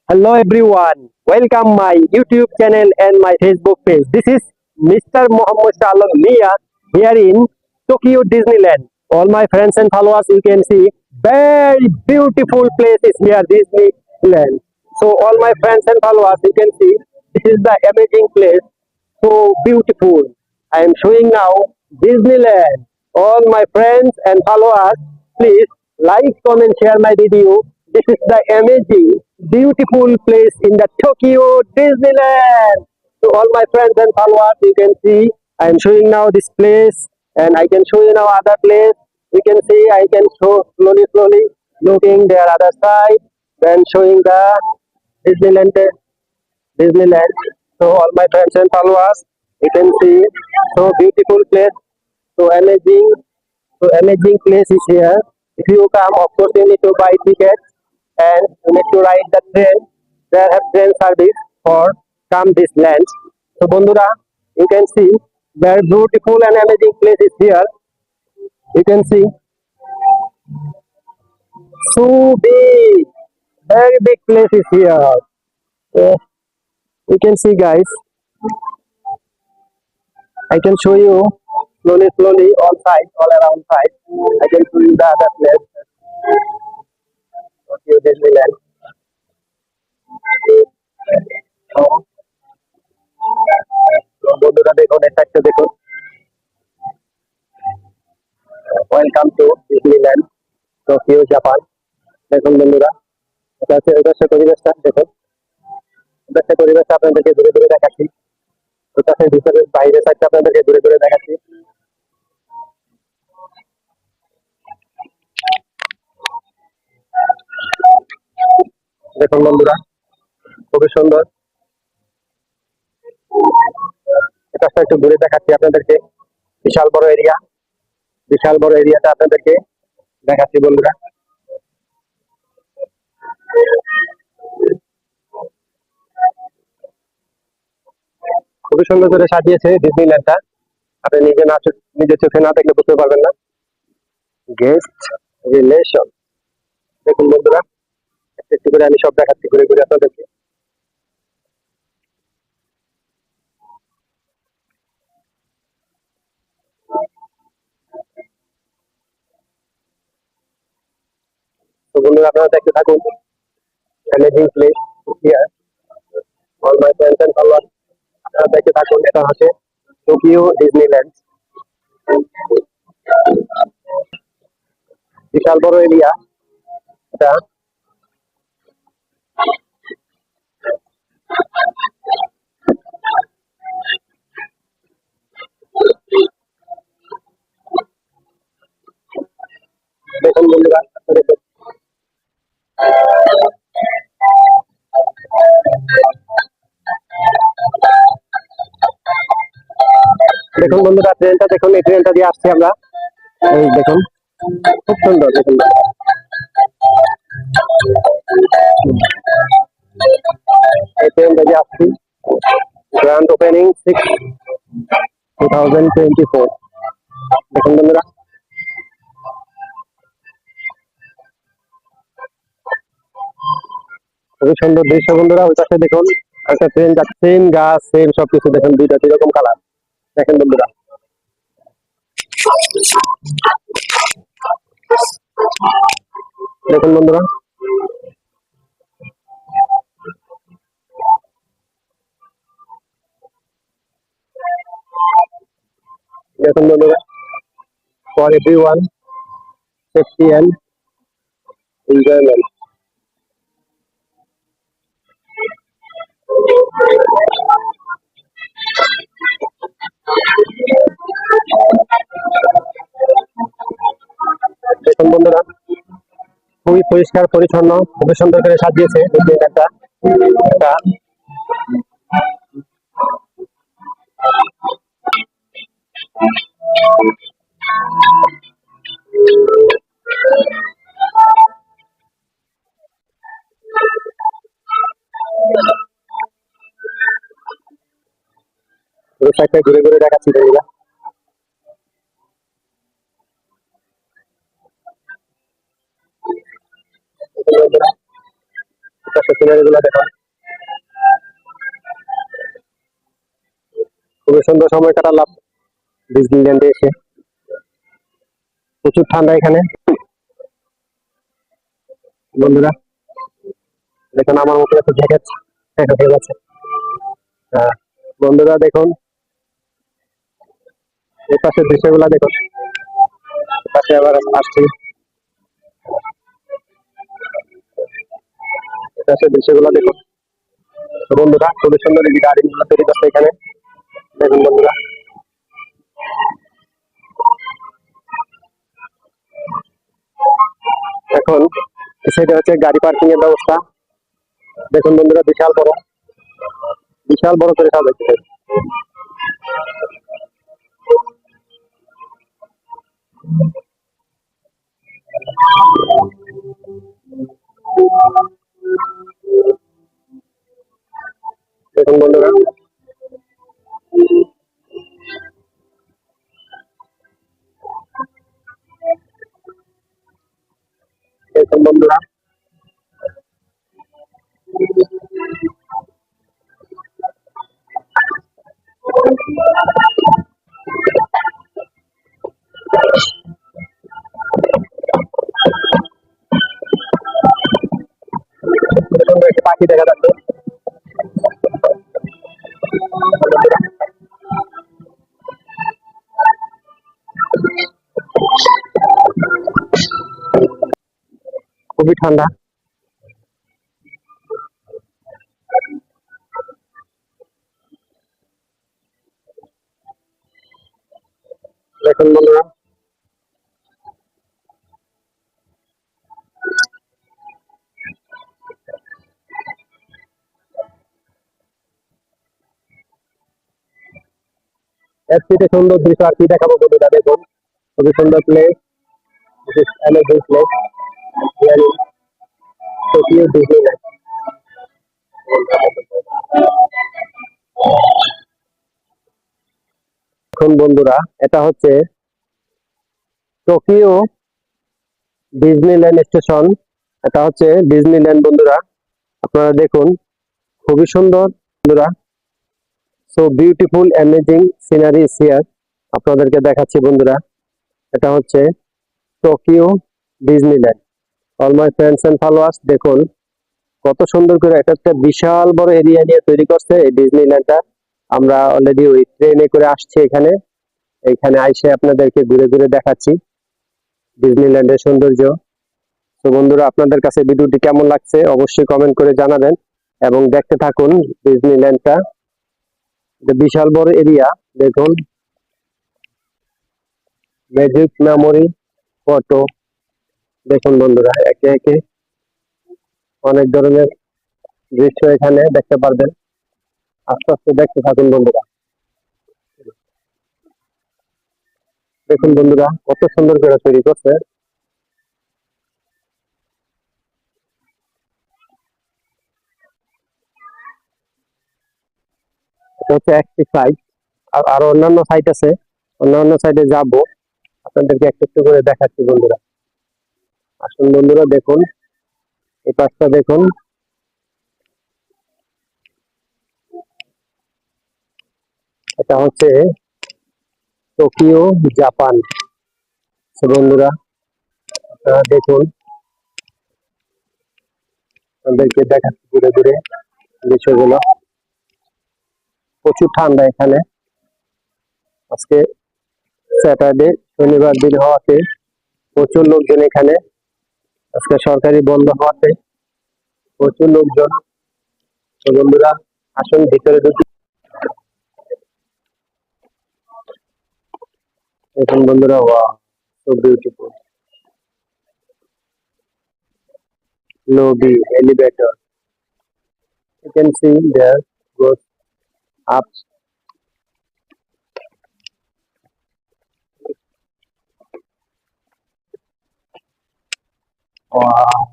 Hello everyone, welcome my YouTube channel and my Facebook page. This is Mr. Mohammed Shalom Mia here in Tokyo Disneyland. All my friends and followers, you can see very beautiful places here Disneyland. So all my friends and followers, you can see this is the amazing place, so beautiful. I am showing now Disneyland. All my friends and followers, please like, comment, share my video. This is the amazing, beautiful place in the Tokyo Disneyland. To all my friends and followers, you can see I am showing now this place, and I can show you now other place. You can see I can show slowly, looking their other side, then showing the Disneyland Disneyland. So all my friends and followers, you can see so beautiful place, so amazing place is here. If you come, of course you need to buy tickets and you need to ride the train. There have train service for come this land. So Bondura, you can see very beautiful and amazing place is here. You can see so big, very big place is here. So you can see guys. I can show you slowly, all sides, all around side. I can show you the other place. Okay, Disneyland. So, বন্ধুরা দেখুন এটা একটা দেখুন welcome to Disneyland Tokyo Japan দেখুন বন্ধুরা এটা হচ্ছে পরিবেশটা দেখুন এটা হচ্ছে পরিবেশটা আপনাদেরকে দূরে দেখাচ্ছি ওটা হচ্ছে ভিতরে বাইরের সাইডটা আপনাদেরকে দূরে দেখাচ্ছি দেখুন বন্ধুরা খুবই সুন্দর এটা একটু ঘুরে দেখাচ্ছি আপনাদেরকে বিশাল বড় এরিয়াটা আপনাদেরকে দেখাচ্ছি বন্ধুরা খুবই সুন্দর করে সাজিয়েছে ডিজনিল্যান্ডটা আপনি নিজের চোখে না দেখলে বুঝতে পারবেন না গেস্ট রিলেশন দেখুন বন্ধুরা একটু করে আমি সব দেখাচ্ছি ঘুরে আপনাদেরকে তো বন্ধুরা আপনারা দেখতে থাকুন amazing place here all my friends and followers আপনারা দেখতে থাকুন এটা হচ্ছে টোকিও ডিজনিল্যান্ড বিশাল বড় এরিয়া এটা দেখুন বন্ধুরা দেখুন বন্ধুরা ট্রেনটা দেখুন এই ট্রেনটা দিয়ে আসছি আমরা এই দেখুন খুব সুন্দর দেখুন এই ট্রেনটা দিয়ে আসছি গ্র্যান্ড ওপেনিং 6/2024 দেখুন বন্ধুরা খুবই সুন্দর দৃশ্য বন্ধুরা ওই পাশে দেখুন একটা ট্রেন যাচ্ছে সেম গাছ সেম সবকিছু দেখুন দুইটা দুই রকম কালার দেখেন বন্ধুরা দেখুন বন্ধুরা দেখুন বন্ধুরা for everyone safety and enjoyment দেখুন বন্ধুরা খুবই পরিষ্কার পরিচ্ছন্ন খুবই সুন্দর করে সাজিয়েছে একটা ঘুরে দেখাচ্ছি বন্ধুরা আশেপাশে সিনারি গুলো দেখুন, খুবই সুন্দর সময় কাটালাম ডিজনিল্যান্ডে এসে। প্রচুর ঠান্ডা এখানে বন্ধুরা, দেখুন আমার মতো একটা জ্যাকেট হয়ে গেছে। হ্যাঁ, বন্ধুরা দেখুন এই পাশের দৃশ্যগুলা দেখুন, পাশে আবার আসছি, এই পাশের দৃশ্যগুলা দেখুন বন্ধুরা, খুবই সুন্দর এই গার্ডেন গুলো তৈরি করছে এখানে দেখুন বন্ধুরা। এখন সেটা হচ্ছে গাড়ি পার্কিং এর ব্যবস্থা দেখুন বন্ধুরা, বিশাল বড় করে সাজাচ্ছে। দেখুন বন্ধুরা, দেখুন বন্ধুরা, সুন্দর একটি পাখি দেখা যাচ্ছে। খুবই ঠান্ডা, দেখুন বন্ধুরা, এর থেকে সুন্দর দৃশ্য আর কি দেখাবো বন্ধুরা, দেখুন খুবই সুন্দর place, amazing place Tokyo Disneyland. এখন বন্ধুরা এটা হচ্ছে টোকিও ডিজনিল্যান্ড স্টেশন, এটা হচ্ছে ডিজনিল্যান্ড বন্ধুরা, আপনারা দেখুন খুবই সুন্দর বন্ধুরা, so beautiful amazing scenery is here, আপনাদেরকে দেখাচ্ছি বন্ধুরা, এটা হচ্ছে Tokyo Disneyland. All my friends and followers দেখুন কত সুন্দর করে একটা বিশাল বড় এরিয়া নিয়ে তৈরি করছে এই ডিজনিল্যান্ডটা। আমরা অলরেডি ওই ট্রেনে করে আসছি এখানে, এইখানে আইসে আপনাদেরকে ঘুরে ঘুরে দেখাচ্ছি ডিজনিল্যান্ডের সৌন্দর্য। তো বন্ধুরা আপনাদের কাছে ভিডিওটি কেমন লাগছে অবশ্যই কমেন্ট করে জানাবেন এবং দেখতে থাকুন ডিজনিল্যান্ডটা, বিশাল বড় এরিয়া দেখুন, ম্যাজিক মেমোরি ফটো দেখুন বন্ধুরা, একে একে অনেক ধরনের দৃশ্য এখানে দেখতে পারবেন, আস্তে আস্তে দেখতে থাকুন বন্ধুরা। দেখুন বন্ধুরা কত সুন্দর করে তৈরি করছে, এটা হচ্ছে একটি সাইট, আর আরো অন্যান্য সাইট আছে, অন্যান্য সাইডে যাব, আপনাদেরকে একটু একটু করে দেখাচ্ছি বন্ধুরা। আসুন বন্ধুরা দেখুন এই পাশটা দেখুন, এটা হচ্ছে টোকিও জাপান। তো বন্ধুরা আপনারা দেখুন, আপনাদেরকে দেখাচ্ছি ঘুরে ঘুরে দৃশ্যগুলো, প্রচুর ঠান্ডা এখানে, আজকে স্যাটারডে শনিবার দিন হওয়াতে প্রচুর লোকজন এখানে, আজকে সরকারি বন্ধ হওয়াতে প্রচুর লোকজন। তো বন্ধুরা আসুন ভিতরে ঢুকি, দেখুন বন্ধুরা, wow so beautiful, lobby elevator, you can see there goes up. Wow.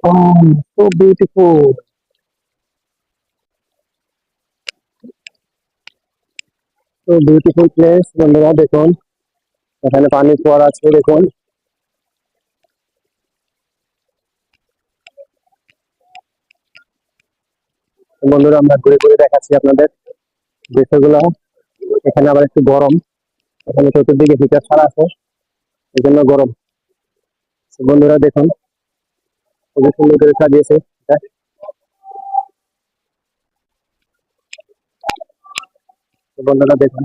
Oh, so beautiful. তো বিউটিফুল প্লেস বন্ধুরা, দেখুন এখানে পানি ফোয়ারা আছে, দেখুন। তো বন্ধুরা, আমরা ঘুরে ঘুরে দেখাচ্ছি আপনাদের দৃশ্যগুলো। এখানে আবার একটু গরম, এখানে চতুর্দিকে হিটার ছাড়া আছে, এই জন্য গরম। তো বন্ধুরা দেখুন, খুবই সুন্দর করে সাজিয়েছে এটা। তো বন্ধুরা দেখুন,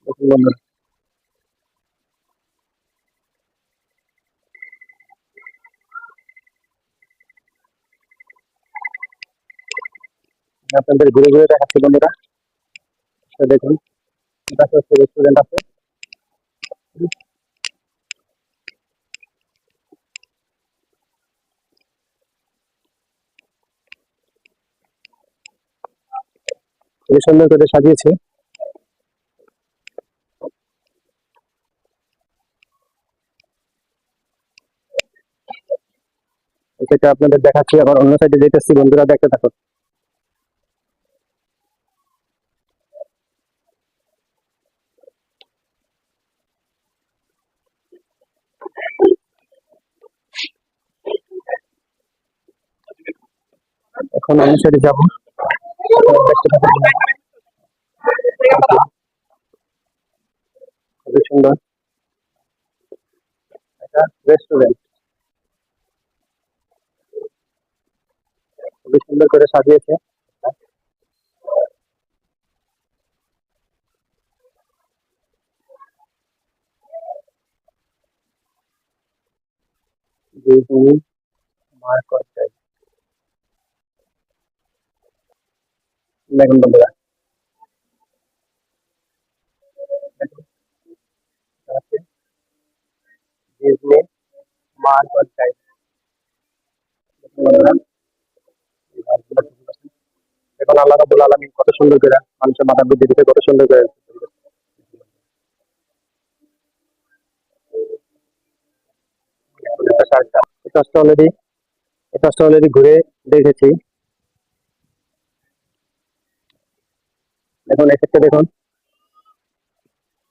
দেখুন বন্ধুরা, আমি আপনাদের ঘুরে ঘুরে দেখাচ্ছি বন্ধুরা। তো দেখুন, এটা হচ্ছে রেস্টুরেন্ট আছে। খুবই সুন্দর করে সাজিয়েছে। এটা আপনাদের দেখাচ্ছি, আবার অন্য সাইডে যেতেছি বন্ধুরা, দেখতে থাকুন। এখন অন্য সাইডে যাবো, দেখতে থাকুন। খুবই সুন্দর একটা রেস্টুরেন্ট, খুবই সুন্দর করে সাজিয়েছে। ডিজনি মার্কেট, দেখুন বন্ধুরা, দেখুন, আছে ডিজনি মার্কেট। দেখুন বন্ধুরা, এখন আল্লাহ রাব্বুল আলামিন কত সুন্দর করে মানুষের মাথা বুদ্ধি দিতে, কত সুন্দর করে। এটা অলরেডি, ঘুরে দেখেছি। দেখুন এক্ষেত্রে দেখুন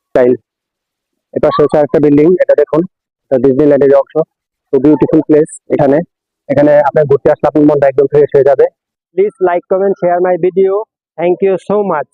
স্টাইল। এটা হচ্ছে একটা বিল্ডিং, এটা দেখুন, এটা ডিজনিল্যান্ডের অংশ। তো বিউটিফুল প্লেস। এখানে এখানে আপনার ঘুরতে আসলে আপনার মনটা একদম ফ্রেশ হয়ে যাবে। Please like, comment, share my video. Thank you so much.